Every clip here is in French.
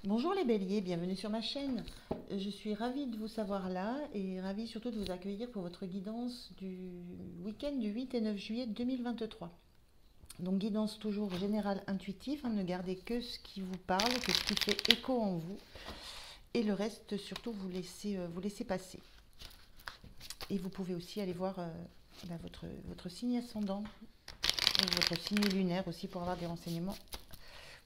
Bonjour les béliers, bienvenue sur ma chaîne. Je suis ravie de vous savoir là et ravie surtout de vous accueillir pour votre guidance du week-end du 8 et 9 juillet 2023. Donc guidance toujours générale intuitive, ne gardez que ce qui vous parle, que ce qui fait écho en vous et le reste surtout vous laissez passer. Et vous pouvez aussi aller voir votre signe ascendant, votre signe lunaire aussi pour avoir des renseignements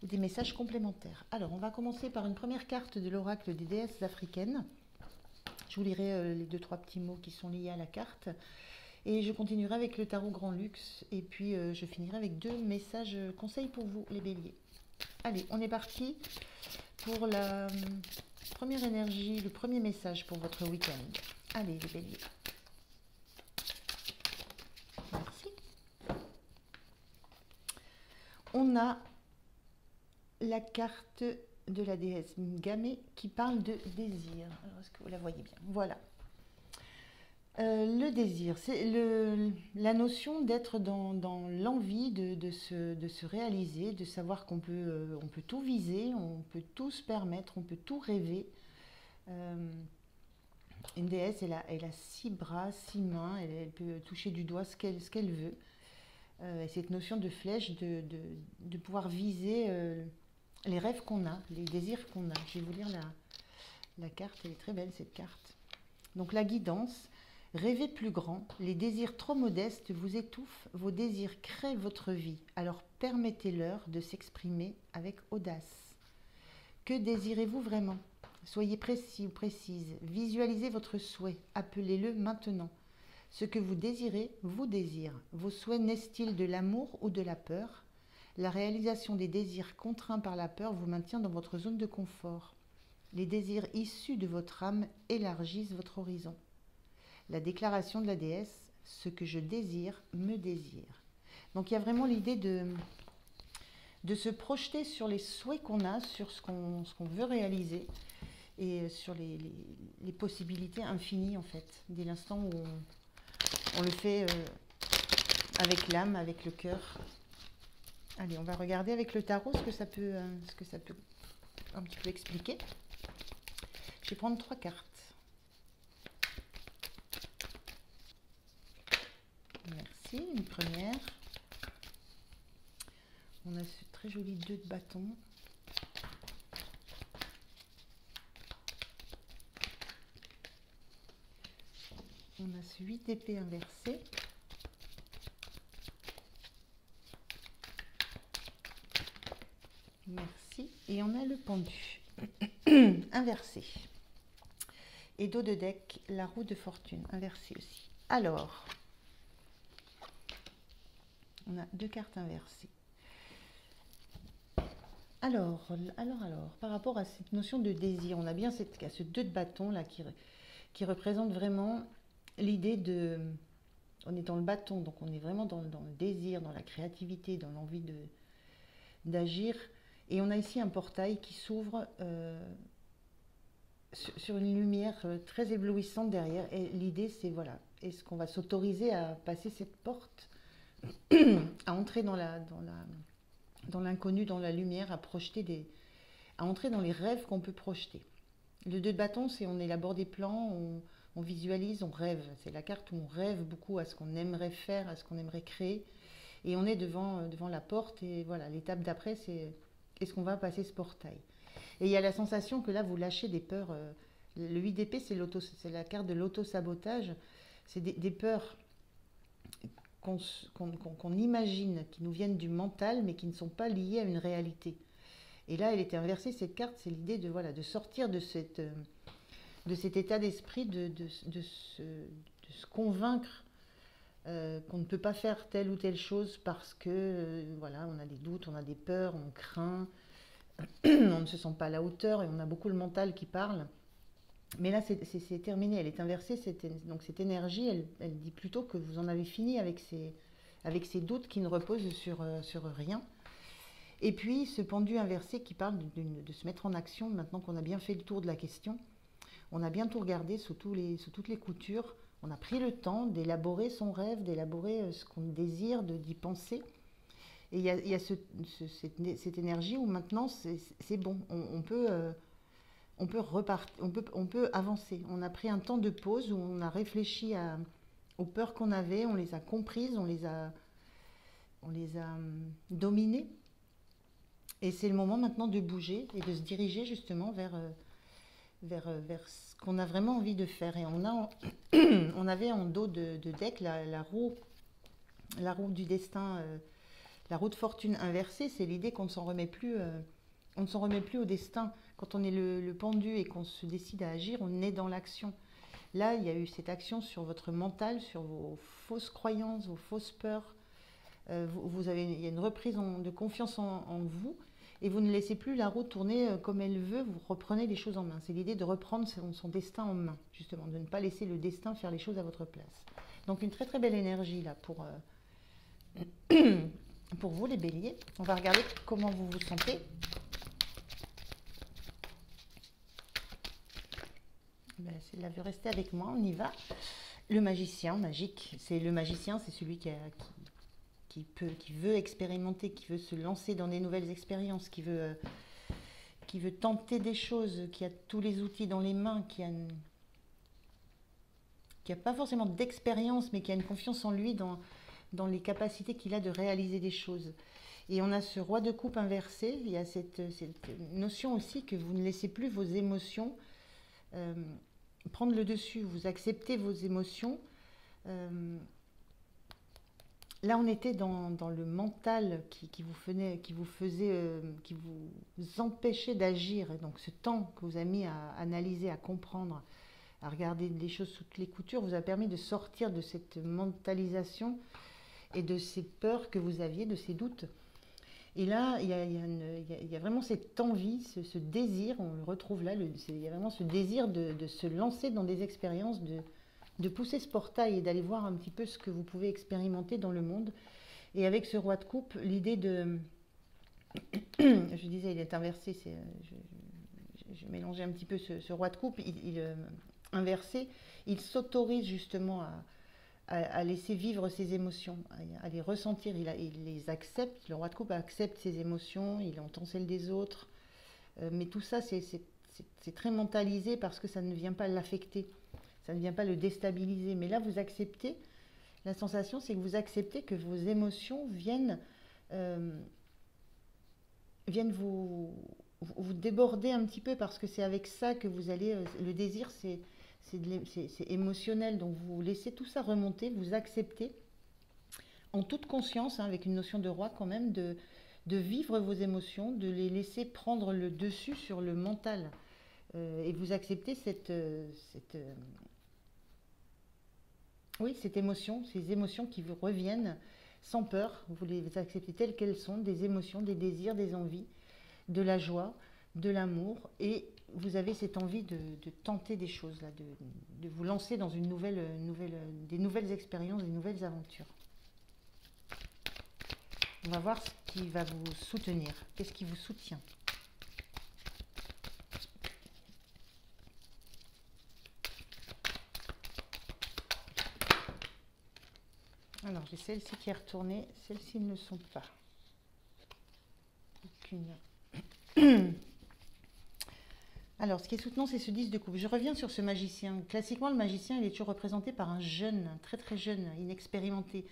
ou des messages complémentaires. Alors, on va commencer par une première carte de l'oracle des déesses africaines. Je vous lirai les deux, trois petits mots qui sont liés à la carte. Et je continuerai avec le tarot Grand Luxe. Et puis, je finirai avec deux messages conseils pour vous, les béliers. Allez, on est parti pour la première énergie, le premier message pour votre week-end. Allez, les béliers. Merci. On a la carte de la déesse Gamé qui parle de désir. Alors, est-ce que vous la voyez bien? Voilà. Le désir, c'est la notion d'être dans l'envie de se réaliser, de savoir qu'on peut, on peut tout viser, on peut tout se permettre, on peut tout rêver. Une déesse, elle a 6 bras, 6 mains, elle peut toucher du doigt ce qu'elle veut. Et cette notion de flèche, de pouvoir viser les rêves qu'on a, les désirs qu'on a. Je vais vous lire la carte, elle est très belle cette carte. Donc la guidance, rêvez plus grand, les désirs trop modestes vous étouffent, vos désirs créent votre vie, alors permettez-leur de s'exprimer avec audace. Que désirez-vous vraiment? Soyez précis ou précise, visualisez votre souhait, appelez-le maintenant. Ce que vous désirez vous désire. Vos souhaits naissent-ils de l'amour ou de la peur? La réalisation des désirs contraints par la peur vous maintient dans votre zone de confort. Les désirs issus de votre âme élargissent votre horizon. La déclaration de la déesse, ce que je désire me désire. Donc il y a vraiment l'idée de se projeter sur les souhaits qu'on a, sur ce qu'on veut réaliser et sur les possibilités infinies en fait, dès l'instant où on le fait avec l'âme, avec le cœur. Allez, on va regarder avec le tarot ce que ça peut un petit peu expliquer. Je vais prendre 3 cartes. Merci. Une première. On a ce très joli 2 de bâton. On a ce 8 d'épée inversé. Merci. Et on a le pendu inversé. Et dos de deck, la roue de fortune inversée aussi. Alors, on a 2 cartes inversées. Alors, par rapport à cette notion de désir, on a bien ce 2 de bâton là qui représente vraiment l'idée de... On est dans le bâton, donc on est vraiment dans le désir, dans la créativité, dans l'envie d'agir. Et on a ici un portail qui s'ouvre sur une lumière très éblouissante derrière. Et l'idée, c'est, voilà, est-ce qu'on va s'autoriser à passer cette porte, à entrer dans l'inconnu, dans la lumière, à entrer dans les rêves qu'on peut projeter. Le 2 de bâton, c'est on élabore des plans, on visualise, on rêve. C'est la carte où on rêve beaucoup à ce qu'on aimerait faire, à ce qu'on aimerait créer. Et on est devant la porte et voilà, l'étape d'après, c'est est-ce qu'on va passer ce portail? Et il y a la sensation que là, vous lâchez des peurs. Le 8 d'épée, c'est la carte de l'auto-sabotage. C'est des peurs qu'on imagine, qui nous viennent du mental, mais qui ne sont pas liées à une réalité. Et là, elle était inversée, cette carte, c'est l'idée de sortir de cet état d'esprit, de se convaincre qu'on ne peut pas faire telle ou telle chose parce que voilà, on a des doutes, on a des peurs, on craint, on ne se sent pas à la hauteur et on a beaucoup le mental qui parle. Mais là, c'est terminé, elle est inversée, donc cette énergie, elle dit plutôt que vous en avez fini avec ces doutes qui ne reposent sur rien. Et puis ce pendu inversé qui parle de se mettre en action maintenant qu'on a bien fait le tour de la question. On a bien tout regardé sous toutes les coutures. On a pris le temps d'élaborer son rêve, d'élaborer ce qu'on désire, d'y penser. Et il y a cette énergie où maintenant c'est bon, on peut repartir, on peut avancer. On a pris un temps de pause où on a réfléchi aux peurs qu'on avait, on les a comprises, on les a dominées. Et c'est le moment maintenant de bouger et de se diriger justement vers ce qu'on a vraiment envie de faire. Et on avait en dos de deck la roue du destin, la roue de fortune inversée. C'est l'idée qu'on ne s'en remet plus, on ne s'en remet plus au destin. Quand on est le pendu et qu'on se décide à agir, on est dans l'action. Là, il y a eu cette action sur votre mental, sur vos fausses croyances, vos fausses peurs. Il y a une reprise de confiance en vous et vous ne laissez plus la roue tourner comme elle veut, vous reprenez les choses en main. C'est l'idée de reprendre son destin en main, justement, de ne pas laisser le destin faire les choses à votre place. Donc une très très belle énergie là pour vous les béliers. On va regarder comment vous vous sentez. Ben, là, veut rester avec moi, on y va. Le magicien, magique, c'est le magicien, c'est celui qui veut expérimenter, qui veut se lancer dans des nouvelles expériences, qui veut tenter des choses, qui a tous les outils dans les mains, qui a pas forcément d'expérience, mais qui a une confiance en lui dans les capacités qu'il a de réaliser des choses. Et on a ce roi de coupe inversé, il y a cette notion aussi que vous ne laissez plus vos émotions prendre le dessus, vous acceptez vos émotions. Là, on était dans le mental qui vous empêchait d'agir. Et donc, ce temps que vous avez mis à analyser, à comprendre, à regarder les choses sous toutes les coutures, vous a permis de sortir de cette mentalisation et de ces peurs que vous aviez, de ces doutes. Et là, il y a vraiment cette envie, ce désir, on le retrouve là, il y a vraiment ce désir de se lancer dans des expériences, de pousser ce portail et d'aller voir un petit peu ce que vous pouvez expérimenter dans le monde. Et avec ce roi de coupe, l'idée de... je disais, il est inversé, je mélangeais un petit peu ce roi de coupe, inversé, il s'autorise justement à laisser vivre ses émotions, à les ressentir, il les accepte, le roi de coupe accepte ses émotions, il entend celles des autres, mais tout ça c'est très mentalisé parce que ça ne vient pas l'affecter, ça ne vient pas le déstabiliser, mais là vous acceptez, la sensation c'est que vous acceptez que vos émotions viennent vous déborder un petit peu parce que c'est avec ça que vous allez, le désir c'est émotionnel, donc vous laissez tout ça remonter, vous acceptez en toute conscience, hein, avec une notion de roi quand même, de vivre vos émotions, de les laisser prendre le dessus sur le mental. Et vous acceptez cette émotion, ces émotions qui vous reviennent sans peur, vous les acceptez telles qu'elles sont, des émotions, des désirs, des envies, de la joie, de l'amour, et vous avez cette envie de tenter des choses, là, de vous lancer dans des nouvelles expériences, des nouvelles aventures. On va voir ce qui va vous soutenir. Qu'est-ce qui vous soutient? Alors, j'ai celle-ci qui est retournée. Celles-ci ne le sont pas. Aucune. Alors, ce qui est soutenant, c'est ce 10 de coupe. Je reviens sur ce magicien. Classiquement, le magicien, il est toujours représenté par un jeune, très très jeune, inexpérimenté.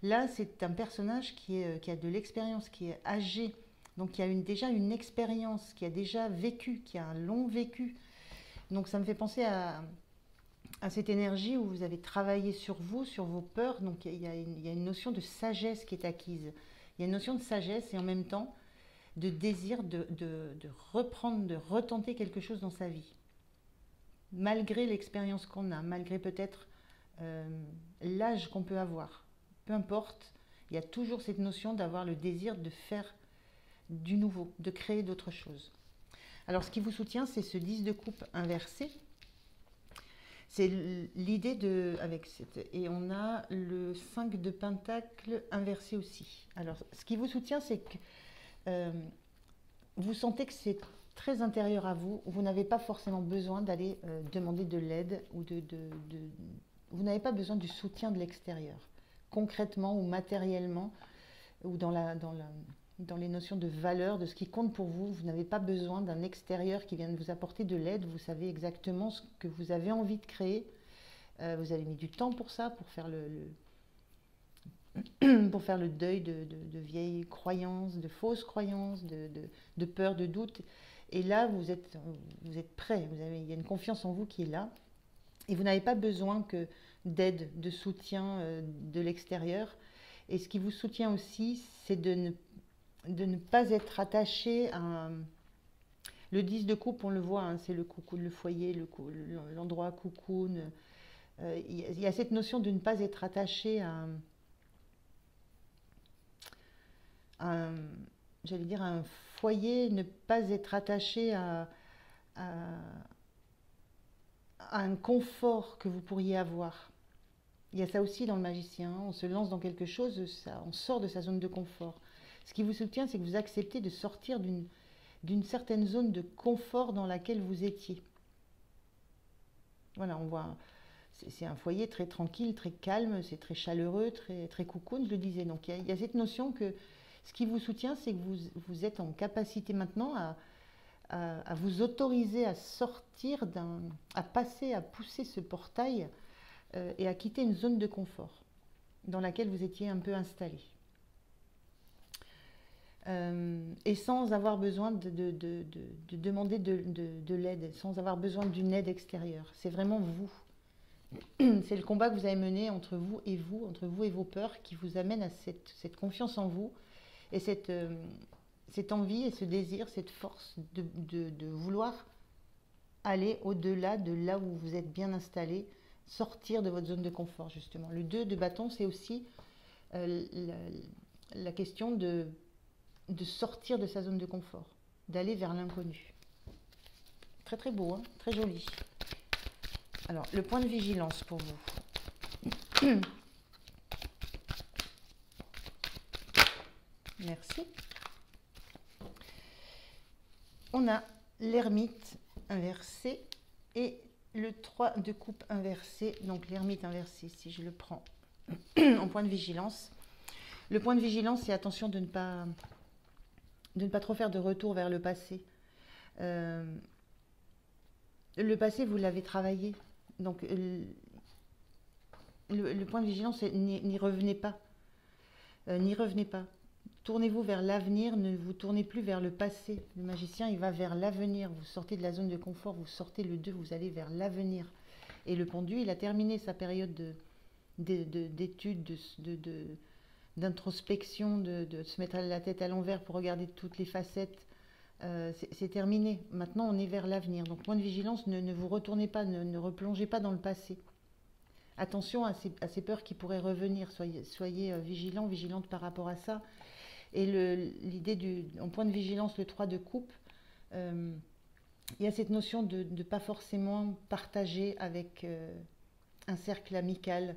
Là, c'est un personnage qui a de l'expérience, qui est âgé, donc qui a déjà une expérience, qui a déjà vécu, qui a un long vécu. Donc, ça me fait penser à cette énergie où vous avez travaillé sur vous, sur vos peurs. Donc, il y a une notion de sagesse qui est acquise. Il y a une notion de sagesse et en même temps, de désir de reprendre, de retenter quelque chose dans sa vie. Malgré l'expérience qu'on a, malgré peut-être l'âge qu'on peut avoir. Peu importe, il y a toujours cette notion d'avoir le désir de faire du nouveau, de créer d'autres choses. Alors ce qui vous soutient, c'est ce 10 de coupe inversé. C'est l'idée et on a le 5 de pentacle inversé aussi. Alors ce qui vous soutient, c'est que vous sentez que c'est très intérieur à vous, vous n'avez pas forcément besoin d'aller demander de l'aide ou vous n'avez pas besoin du soutien de l'extérieur. Concrètement ou matériellement, ou dans les notions de valeur, de ce qui compte pour vous. Vous n'avez pas besoin d'un extérieur qui vienne vous apporter de l'aide. Vous savez exactement ce que vous avez envie de créer. Vous avez mis du temps pour ça, pour faire pour faire le deuil de vieilles croyances, de fausses croyances, de peur, de doute. Et là, vous êtes prêt. Il y a une confiance en vous qui est là. Et vous n'avez pas besoin d'aide, de soutien de l'extérieur. Et ce qui vous soutient aussi, c'est de ne pas être attaché à le 10 de coupe, on le voit, hein, c'est le cocoon, le foyer, l'endroit cocoon. Il y a cette notion de ne pas être attaché à j'allais dire, à un foyer, ne pas être attaché à un confort que vous pourriez avoir. Il y a ça aussi dans le magicien, hein. On se lance dans quelque chose, on sort de sa zone de confort. Ce qui vous soutient, c'est que vous acceptez de sortir d'une certaine zone de confort dans laquelle vous étiez. Voilà, on voit, c'est un foyer très tranquille, très calme, c'est très chaleureux, très, très cocoon, je le disais. Donc il y a cette notion que ce qui vous soutient, c'est que vous êtes en capacité maintenant à vous autoriser à sortir à passer, à pousser ce portail et à quitter une zone de confort dans laquelle vous étiez un peu installé. Et sans avoir besoin de demander de l'aide, sans avoir besoin d'une aide extérieure. C'est vraiment vous. C'est le combat que vous avez mené entre vous, entre vous et vos peurs, qui vous amène à cette confiance en vous et cette envie et ce désir, cette force de vouloir aller au-delà de là où vous êtes bien installé, sortir de votre zone de confort, justement. Le 2 de bâton, c'est aussi la question de sortir de sa zone de confort, d'aller vers l'inconnu. Très très beau, hein, très joli. Alors, le point de vigilance pour vous. Merci. On a l'ermite inversé et le 3 de coupe inversé. Donc l'ermite inversé, si je le prends en point de vigilance. Le point de vigilance, c'est attention de ne pas trop faire de retour vers le passé. Le passé, vous l'avez travaillé. Donc le point de vigilance, c'est n'y revenez pas. N'y revenez pas. Tournez-vous vers l'avenir, ne vous tournez plus vers le passé. Le magicien, il va vers l'avenir. Vous sortez de la zone de confort, vous sortez le 2, vous allez vers l'avenir. Et le pendu, il a terminé sa période d'études, d'introspection, de se mettre la tête à l'envers pour regarder toutes les facettes. C'est terminé. Maintenant, on est vers l'avenir. Donc, point de vigilance, ne vous retournez pas, ne replongez pas dans le passé. Attention à ces peurs qui pourraient revenir. Soyez vigilants, vigilantes par rapport à ça. Et l'idée en point de vigilance, le 3 de coupe, il y a cette notion de ne pas forcément partager avec un cercle amical.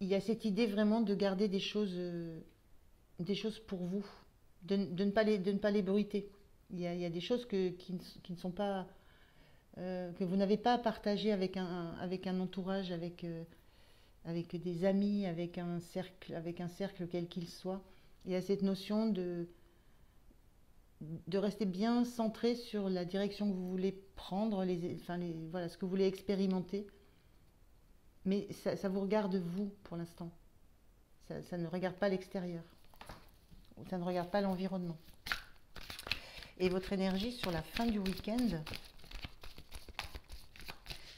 Il y a cette idée vraiment de garder des choses pour vous, de ne pas les bruiter. Il y a des choses qui ne sont pas, que vous n'avez pas à partager avec un entourage, avec des amis, avec un cercle quel qu'il soit. Il y a cette notion de rester bien centré sur la direction que vous voulez prendre, voilà, ce que vous voulez expérimenter. Mais ça vous regarde vous pour l'instant. Ça ne regarde pas l'extérieur. Ça ne regarde pas l'environnement. Et votre énergie sur la fin du week-end,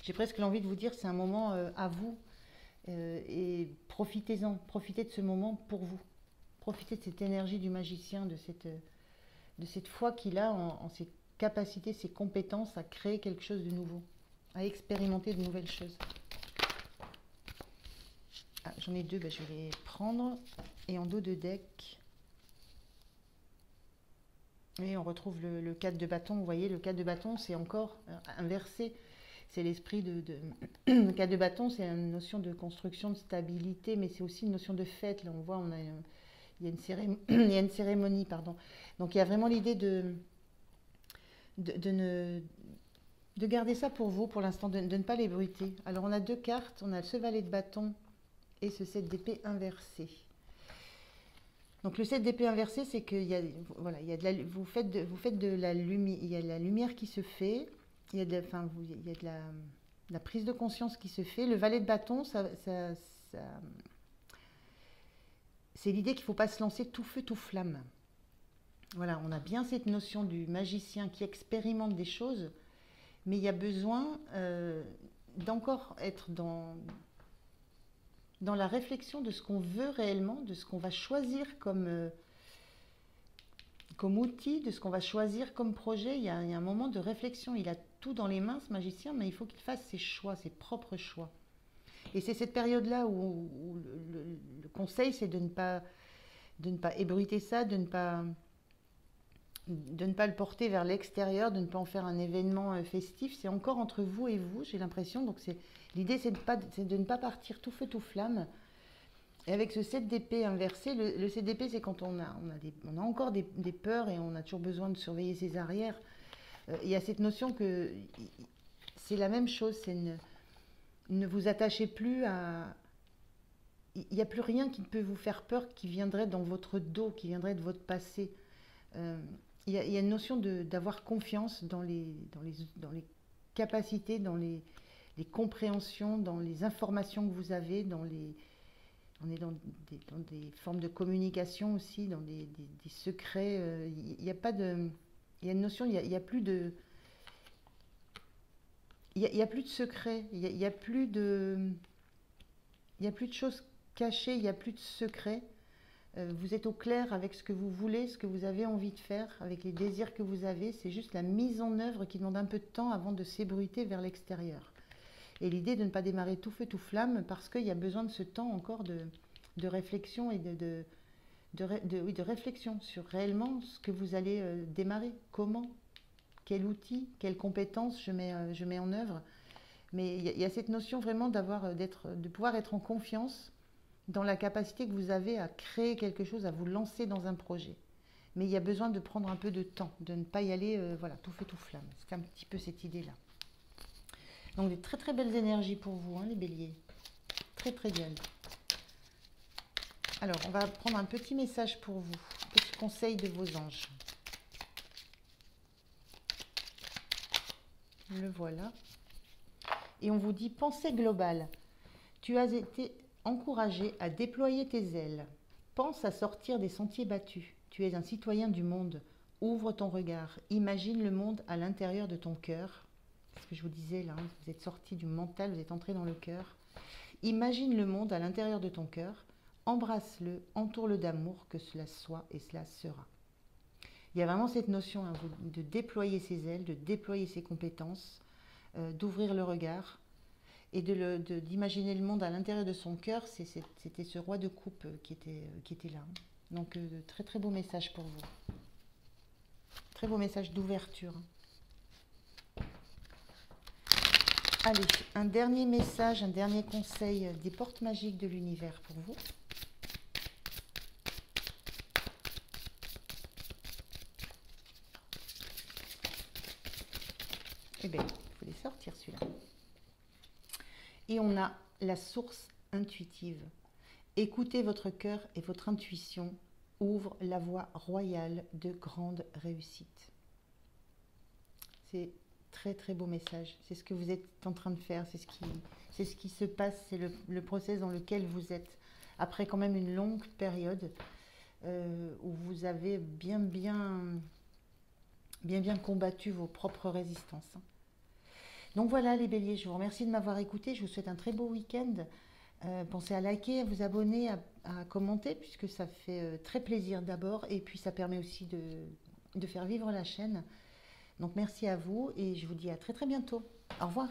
j'ai presque l'envie de vous dire, c'est un moment à vous. Et profitez-en. Profitez de ce moment pour vous. Profitez de cette énergie du magicien, de cette foi qu'il a en ses capacités, ses compétences à créer quelque chose de nouveau, à expérimenter de nouvelles choses. Ah, j'en ai 2, je vais les prendre. Et en dos de deck, et on retrouve le 4 de bâton. Vous voyez, le 4 de bâton, c'est encore inversé. C'est l'esprit le 4 de bâton, c'est une notion de construction, de stabilité, mais c'est aussi une notion de fête. Là, on voit, il y a une cérémonie, pardon. Donc il y a vraiment l'idée de garder ça pour vous, pour l'instant, de ne pas les bruiter. Alors on a 2 cartes, on a ce valet de bâton et ce 7 d'épée inversé. Donc le 7 d'épée inversé, c'est qu'il y a, voilà, il y a vous faites de la lumière, il y a de la lumière qui se fait, il y a de, enfin, il y a de la prise de conscience qui se fait. Le valet de bâton, c'est l'idée qu'il ne faut pas se lancer tout feu, tout flamme. Voilà, on a bien cette notion du magicien qui expérimente des choses, mais il y a besoin d'encore être dans la réflexion de ce qu'on veut réellement, de ce qu'on va choisir comme outil, de ce qu'on va choisir comme projet. Il y a un moment de réflexion. Il a tout dans les mains, ce magicien, mais il faut qu'il fasse ses choix, ses propres choix. Et c'est cette période-là où le conseil, c'est de ne pas ébruiter ça, de ne pas le porter vers l'extérieur, de ne pas en faire un événement festif. C'est encore entre vous et vous, j'ai l'impression. Donc l'idée, c'est de ne pas partir tout feu, tout flamme. Et avec ce 7 d'épée inversé, le 7 d'épée, c'est quand on a encore des peurs et on a toujours besoin de surveiller ses arrières. Il y a cette notion que c'est la même chose, c'est ne vous attachez plus à... Il n'y a plus rien qui peut vous faire peur qui viendrait dans votre dos, qui viendrait de votre passé. Il y a une notion d'avoir confiance dans les capacités, dans les compréhensions, dans les informations que vous avez, on est dans des formes de communication aussi, dans des secrets. Il n'y a pas de... Il y a une notion, il n'y a plus de... Il y a plus de secrets, il y a plus de... Il n'y a plus de choses cachées, il n'y a plus de secrets. Vous êtes au clair avec ce que vous voulez, ce que vous avez envie de faire, avec les désirs que vous avez. C'est juste la mise en œuvre qui demande un peu de temps avant de s'ébruiter vers l'extérieur. Et l'idée de ne pas démarrer tout feu, tout flamme, parce qu'il y a besoin de ce temps encore de réflexion et de réflexion sur réellement ce que vous allez démarrer. Comment, quel outil, quelles compétences je mets en œuvre. Mais il y a cette notion vraiment de pouvoir être en confiance dans la capacité que vous avez à créer quelque chose, à vous lancer dans un projet. Mais il y a besoin de prendre un peu de temps, de ne pas y aller voilà, tout feu, tout flamme. C'est un petit peu cette idée-là. Donc des très très belles énergies pour vous, hein, les béliers. Très très belles. Alors, on va prendre un petit message pour vous. Petit conseil de vos anges. Le voilà. Et on vous dit, pensée globale. Tu as été encouragé à déployer tes ailes. Pense à sortir des sentiers battus. Tu es un citoyen du monde. Ouvre ton regard. Imagine le monde à l'intérieur de ton cœur. C'est ce que je vous disais là, hein, vous êtes sorti du mental, vous êtes entré dans le cœur. Imagine le monde à l'intérieur de ton cœur. Embrasse-le, entoure-le d'amour, que cela soit et cela sera. Il y a vraiment cette notion hein, de déployer ses ailes, de déployer ses compétences, d'ouvrir le regard et d'imaginer le monde à l'intérieur de son cœur. C'était ce roi de coupe qui était là. Donc très très beau message pour vous. Très beau message d'ouverture. Allez, un dernier message, un dernier conseil des portes magiques de l'univers pour vous. Eh bien, il faut les sortir celui-là. Et on a la source intuitive. Écoutez votre cœur et votre intuition ouvre la voie royale de grande réussite. C'est très très beau message. C'est ce que vous êtes en train de faire. C'est ce qui se passe. C'est le process dans lequel vous êtes. Après quand même une longue période où vous avez bien combattu vos propres résistances. Donc voilà les béliers, je vous remercie de m'avoir écouté, je vous souhaite un très beau week-end. Pensez à liker, à vous abonner, à commenter, puisque ça fait très plaisir d'abord, et puis ça permet aussi de faire vivre la chaîne. Donc merci à vous, et je vous dis à très très bientôt. Au revoir.